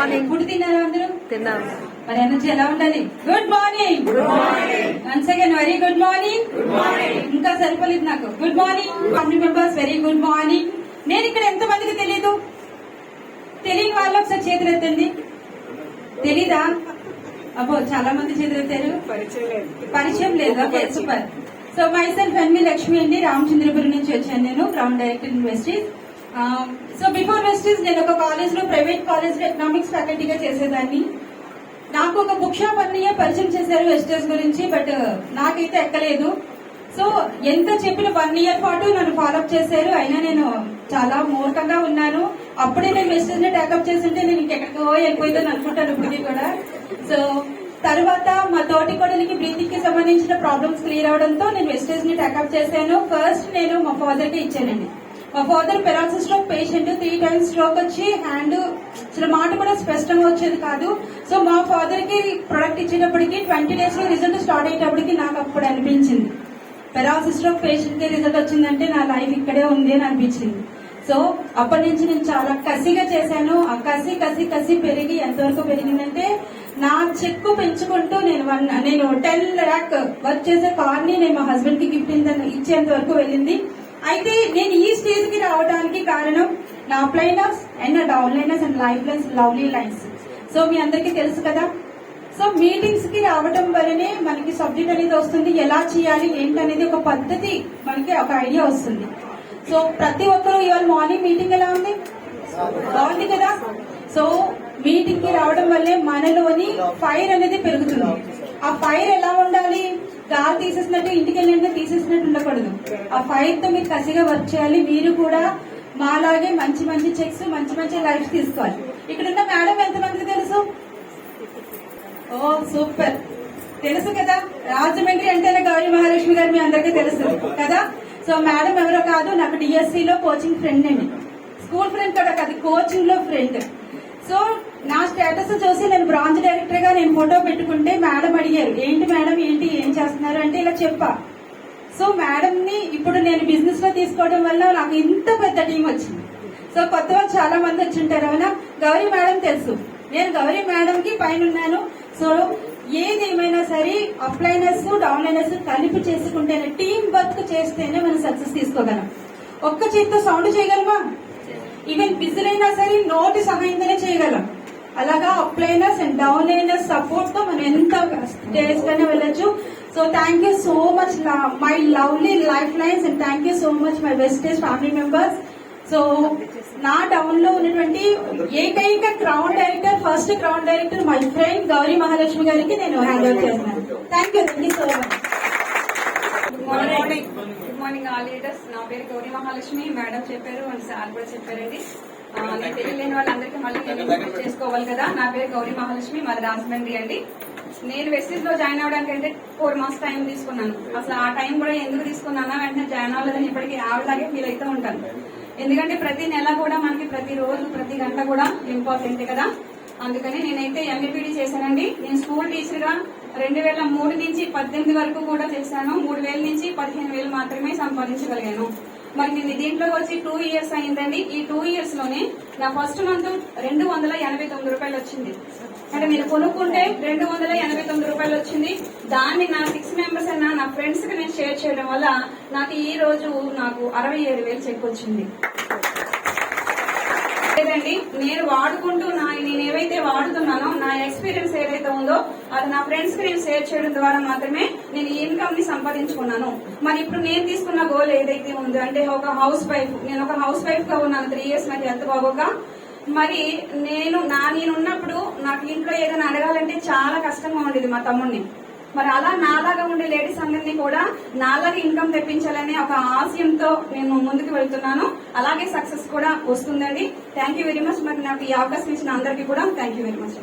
Morning. Food తిన్నారా అందరూ? తిన్నాం. మరి ఎనర్జీ ఎలా ఉండాలి? Good morning. Once again very good morning. ఇంకా సరిపోలేదు నాకు. Good morning family members, very good morning. నేను ఇక్కడ ఎంత మందికి తెలీదు? తెలియని వాళ్ళు ఒకసారి చేతులు ఎత్తండి. తెలీదా? అబ్బో చాలా మంది చేతులు ఎత్తారు. పరిచయం లేదు. Okay, super. So myself NV Lakshmi అండి, రామచంద్రపురం నుంచి వచ్చాను నేను, ground director in Vestige. So before Vestige నేను ఒక కాలేజ్ లో, ప్రైవేట్ కాలేజ్ లో ఎకనామిక్స్ ఫ్యాకల్టీగా చేసేదాన్ని. నాకు ఒక బుక్ షాప్ అన్నయ్య పరిచయం చేశారు వెస్టేజ్ గురించి, బట్ నాకైతే ఎక్కలేదు. సో ఎంత చెప్పిన 1 year పాటు నన్ను ఫాలోఅప్ చేశారు. అయినా నేను చాలా మూర్ఖంగా ఉన్నాను. అప్పుడే నేను వెస్టేజ్ ని టేకప్ చేస్తుంటే నేను ఇంకెక్కడికో వెళ్ళిపోయిందని అనుకుంటాను ఇప్పటికీ కూడా. సో తర్వాత మా తోటి కోడలికి బ్రీతింగ్ కి సంబంధించిన ప్రాబ్లమ్స్ క్లియర్ అవడంతో నేను వెస్టేజ్ ని టేకప్ చేశాను. ఫస్ట్ నేను మా ఫాదర్ కి ఇచ్చానండి. మా father paralysis stroke patient, 3 times stroke వచ్చి హ్యాండ్ అసలు మాట కూడా స్పష్టంగా వచ్చేది కాదు. సో మా ఫాదర్ కి ప్రొడక్ట్ ఇచ్చేటప్పటికి 20 days లో రిజల్ట్ స్టార్ట్ అయ్యేటప్పటికి నాకు అప్పుడు అనిపించింది, పెరాలసిస్ స్ట్రోక్ పేషెంట్ కి రిజల్ట్ వచ్చిందంటే నా లైఫ్ ఇక్కడే ఉంది అని అనిపించింది. సో అప్పటి నుంచి నేను చాలా కసిగా చేశాను. ఆ కసి పెరిగి ఎంతవరకు పెరిగిందంటే, నా చెక్కు పెంచుకుంటూ నేను 10 lakh వర్క్ చేసే కార్ ని నేను మా హస్బెండ్ కి గిఫ్ట్ ఇచ్చేంత వరకు వెళ్ళింది. అయితే నేను ఈ స్టేజ్ కి రావడానికి కారణం నా అప్లైనర్స్ అండ్ నా downliners and life lines, lovely lines. So మీ అందరికీ తెలుసు కదా. సో మీటింగ్స్ కి రావడం వల్లనే మనకి సబ్జెక్ట్ అనేది వస్తుంది, ఎలా చేయాలి ఏంటనేది ఒక పద్ధతి, మనకి ఒక ఐడియా వస్తుంది. సో ప్రతి ఒక్కరు ఇవాళ మార్నింగ్ మీటింగ్ ఎలా ఉంది? బాగుంది కదా. సో మీటింగ్ కి రావడం వల్లే మనలోని ఫైర్ అనేది పెరుగుతుంది. ఆ ఫైర్ ఎలా ఉండాలి? గాలి తీసేసినట్టు ఇంటికి వెళ్ళినట్టు తీసేసినట్టు ఉండకూడదు. ఆ ఫైర్ తో మీరు కసిగా వర్క్ చేయాలి. మీరు కూడా మాలాగే మంచి మంచి చెక్స్, మంచి లైఫ్ తీసుకోవాలి. ఇక్కడ ఉన్న మేడం ఎంతమందికి తెలుసు? ఓ సూపర్, తెలుసు కదా. రాజమండ్రి అంటేనే గౌరీ మహాలక్ష్మి గారు మీ అందరికీ తెలుసు కదా. సో మేడం ఎవరో కాదు, నాకు డిఎస్సి లో కోచింగ్ ఫ్రెండ్ అండి. స్కూల్ ఫ్రెండ్ కూడా కాదు, కోచింగ్ లో ఫ్రెండ్. సో నా స్టేటస్ చూసి నేను బ్రాంచ్ డైరెక్టర్ గా నేను ఫోటో పెట్టుకుంటే మేడం అడిగారు, ఏంటి మేడం ఏంటి ఏం చేస్తున్నారు అంటే ఇలా చెప్పా. సో మేడం ని ఇప్పుడు నేను బిజినెస్ లో తీసుకోవడం వల్ల నాకు ఇంత పెద్ద టీం వచ్చింది. సో కొత్త వాళ్ళు చాలా మంది వచ్చి ఉంటారు అవునా. గౌరీ మేడం తెలుసు, నేను గౌరీ మేడం కి పైన ఉన్నాను. సో ఏదేమైనా సరే అప్లైనర్స్ డౌన్లైనర్స్ కలిపి చేసుకుంటేనే, టీం వర్క్ చేస్తేనే మనం సక్సెస్ తీసుకోగలం. ఒక్క చేతితో సౌండ్ చేయగలమా? ఈవెన్ బిజీలైనా సరే నోటి సహాయంతోనే చేయగలం. అలాగా అప్లైనర్స్ అండ్ డౌన్లైనర్స్ సపోర్ట్ తో మనం ఎంత స్టేజ్ కైనా వెళ్ళొచ్చు. So thank you so much my lovely life lines and thank you so much my Vestige family members. So నా టౌన్ లో ఉన్నటువంటి ఏకైక ground director, first ground director my friend Gauri Mahalakshmi గారికి నేను హ్యాండ్ ఓవర్ చేస్తున్నాను. Thank you so much. Good morning all leaders. నా పేరు Gauri Mahalakshmi. Madam చెప్పారు అండ్ సార్ కూడా చెప్పారండి. నేను తెలియలేని వాళ్ళందరికీ మళ్ళీ నేను చేసుకోవాలి కదా. నా పేరు గౌరీ మహాలక్ష్మి, మాది రాజమండ్రి అండి. నేను వెస్టీజ్ లో జాయిన్ అవడానికి అంటే 4 months టైం తీసుకున్నాను. అసలు ఆ టైం కూడా ఎందుకు తీసుకున్నానా, వెంటనే జాయిన్ అవ్వలేదని ఇప్పటికీ ఆవిడలాగే ఫీల్ అవుతూ ఉంటాను. ఎందుకంటే ప్రతి నెల కూడా మనకి ప్రతి రోజు ప్రతి గంట కూడా ఇంపార్టెంట్ కదా. అందుకని నేనైతే ఎంఏపీడీ చేశానండి. నేను స్కూల్ టీచర్ గా 2003 నుంచి 18 వరకు కూడా చేశాను. 3,000 నుంచి 15,000 మాత్రమే సంపాదించగలిగాను. మరి నేను దీంట్లోకి వచ్చి 2 years అయిందండి. ఈ 2 years లోనే నా ఫస్ట్ మంత్ 289 రూపాయలు వచ్చింది. అంటే నేను కొనుక్కుంటే 289 రూపాయలు వచ్చింది. దాన్ని నా 6 members అయినా నా ఫ్రెండ్స్ కి నేను షేర్ చేయడం వల్ల నాకు ఈ రోజు నాకు 67,000 చెక్ వచ్చింది. లేదండి, నేను వాడుకుంటూ నేను ఏవైతే వాడుతున్నానో నా ఎక్స్పీరియన్స్ ఏదైతే ఉందో అది నా ఫ్రెండ్స్ కి నేను షేర్ చేయడం ద్వారా మాత్రమే నేను ఈ ఇన్కమ్ ని సంపాదించుకున్నాను. మరి ఇప్పుడు నేను తీసుకున్న గోల్ ఏదైతే ఉందో అంటే ఒక హౌస్ వైఫ్, నేను ఒక హౌస్ వైఫ్ గా ఉన్నాను 3 years నాకు హెల్త్ బాగోక. మరి నేనున్నప్పుడు నాకు ఇంట్లో ఏదైనా అడగాలంటే చాలా కష్టంగా ఉండేది మా తమ్ముడిని. మరి అలా నాలాగా ఉండే లేడీస్ అందరినీ కూడా నాలాగా ఇన్కమ్ తెప్పించాలనే ఒక ఆశయంతో నేను ముందుకు వెళ్తున్నాను. అలాగే సక్సెస్ కూడా వస్తుందండి. Thank you very much. మరి నాకు ఈ అవకాశం ఇచ్చిన అందరికీ కూడా థ్యాంక్ యూ వెరీ మచ్.